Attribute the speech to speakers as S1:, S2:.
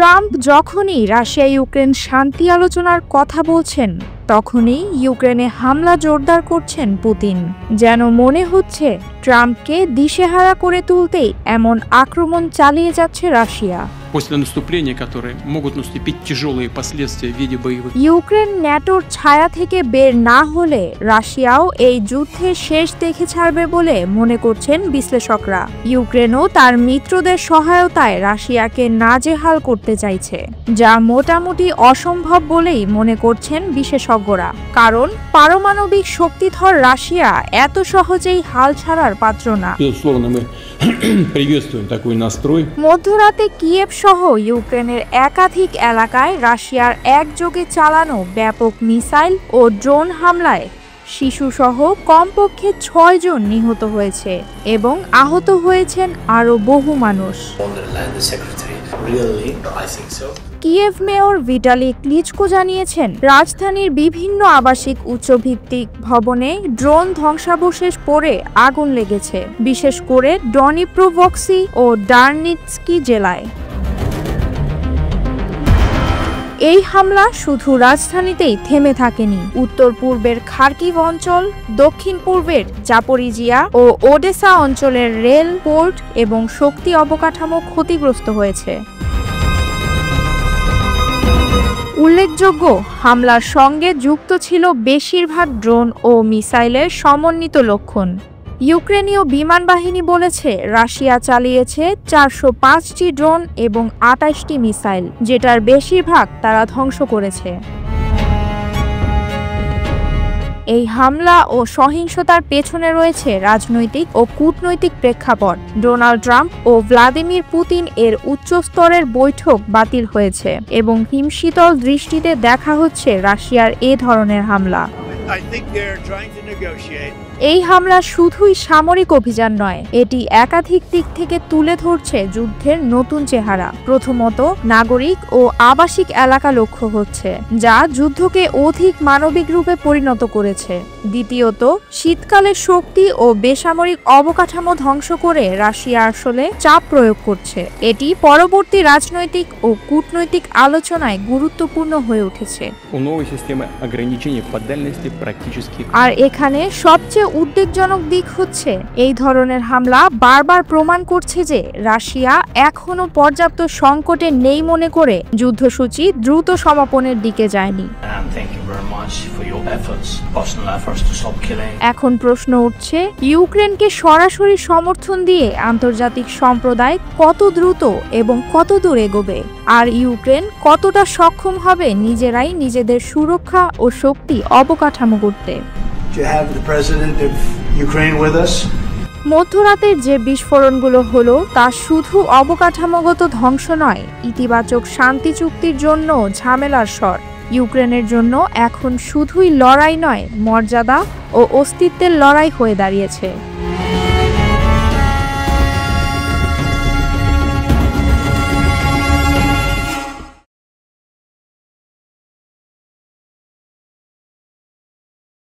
S1: Trump যখনই Russia Ukraine শান্তি আলোচনার কথা বলছেন তখনই ইউক্রেনে হামলা জোরদার করছেন পুতিন। যেন মনে হচ্ছে ট্রাম্পকে দিশেহারা করে তুলতেই এমন আক্রমণ চালিয়ে যাচ্ছে রাশিয়া।
S2: После наступления, которые могут наступить тяжелые последствия в виде боевых.
S1: ইউক্রেন ন্যাটোর ছায়া থেকে বের না হলে রাশিয়াও এই যুদ্ধে শেষ দেখে ছাড়বে বলে মনে করছেন বিশ্লেষকরা। ইউক্রেনও তার মিত্রদের সহায়তায় রাশিয়াকে নাজেহাল করতে চাইছে, যা মোটামুটি অসম্ভব বলেই মনে করছেন বিশেষজ্ঞরা। কারণ পারমাণবিক শক্তিধর রাশিয়া এত সহজেই হাল ছাড়ার পাত্র না। মধ্যরাতে কিয়েভ সহ ইউক্রেনের একাধিক এলাকায় রাশিয়ার একযোগে চালানো ব্যাপক মিসাইল ও ড্রোন হামলায় শিশুসহ কমপক্ষে ৬ জন নিহত হয়েছে এবং আহত হয়েছেন আরও বহু মানুষ। কিয়েভ মেয়র ভিটালি ক্লিচকো জানিয়েছেন, রাজধানীর বিভিন্ন আবাসিক উচ্চভিত্তিক ভবনে ড্রোন ধ্বংসাবশেষ পড়ে আগুন লেগেছে, বিশেষ করে ডনিপ্রোভস্কি ও ডারনিৎস্কি জেলায়। এই হামলা শুধু রাজধানীতেই থেমে থাকেনি। উত্তর পূর্বের খার্কিভ অঞ্চল, দক্ষিণ পূর্বের জাপোরিজিয়া ও ওডেসা অঞ্চলের রেল, পোর্ট এবং শক্তি অবকাঠামো ক্ষতিগ্রস্ত হয়েছে। উল্লেখযোগ্য, হামলার সঙ্গে যুক্ত ছিল বেশিরভাগ ড্রোন ও মিসাইলের সমন্বিত লক্ষণ। ইউক্রেনীয় বিমান বাহিনী বলেছে রাশিয়া চালিয়েছে ৪০৫টি ড্রোন এবং ২৮টি মিসাইল, যেটার বেশিরভাগ তারা ধ্বংস করেছে। এই হামলা ও সহিংসতার পেছনে রয়েছে রাজনৈতিক ও কূটনৈতিক প্রেক্ষাপট। ডোনাল্ড ট্রাম্প ও ভ্লাদিমির পুতিন এর উচ্চ স্তরের বৈঠক বাতিল হয়েছে এবং হিমশীতল দৃষ্টিতে দেখা হচ্ছে রাশিয়ার এ ধরনের হামলা। এই হামলা শুধুই সামরিক অভিযান নয়, এটি একাধিক দিক থেকে তুলে ধরছে যুদ্ধের নতুন চেহারা। প্রথমত, নাগরিক ও আবাসিক এলাকা লক্ষ্য হচ্ছে, যা যুদ্ধকে অধিক মানবিক রূপে পরিণত করেছে। দ্বিতীয়ত, শীতকালে শক্তি ও বেসামরিক অবকাঠামো ধ্বংস করে রাশিয়া আসলে চাপ প্রয়োগ করছে। এটি পরবর্তী রাজনৈতিক ও কূটনৈতিক আলোচনায় গুরুত্বপূর্ণ হয়ে উঠেছে। আর এখানে সবচেয়ে উদ্বেগজনক দিক হচ্ছে, এই ধরনের হামলা বারবার প্রমাণ করছে যে রাশিয়া এখনো পর্যাপ্ত সংকটে নেই মনে করে যুদ্ধসূচি দ্রুত সমাপনের দিকে যায়নি। এখন প্রশ্ন উঠছে, ইউক্রেনকে সরাসরি সমর্থন দিয়ে আন্তর্জাতিক সম্প্রদায় কত দ্রুত এবং কত দূর এগোবে, আর ইউক্রেন কতটা সক্ষম হবে নিজেরাই নিজেদের সুরক্ষা ও শক্তি অবকাঠামো করতে। মধ্যরাতের যে বিস্ফোরণগুলো হলো তা শুধু অবকাঠামোগত ধ্বংস নয়, ইতিবাচক শান্তি চুক্তির জন্য ঝামেলার স্বর। ইউক্রেনের জন্য এখন শুধুই লড়াই নয়, মর্যাদা ও অস্তিত্বের লড়াই হয়ে দাঁড়িয়েছে।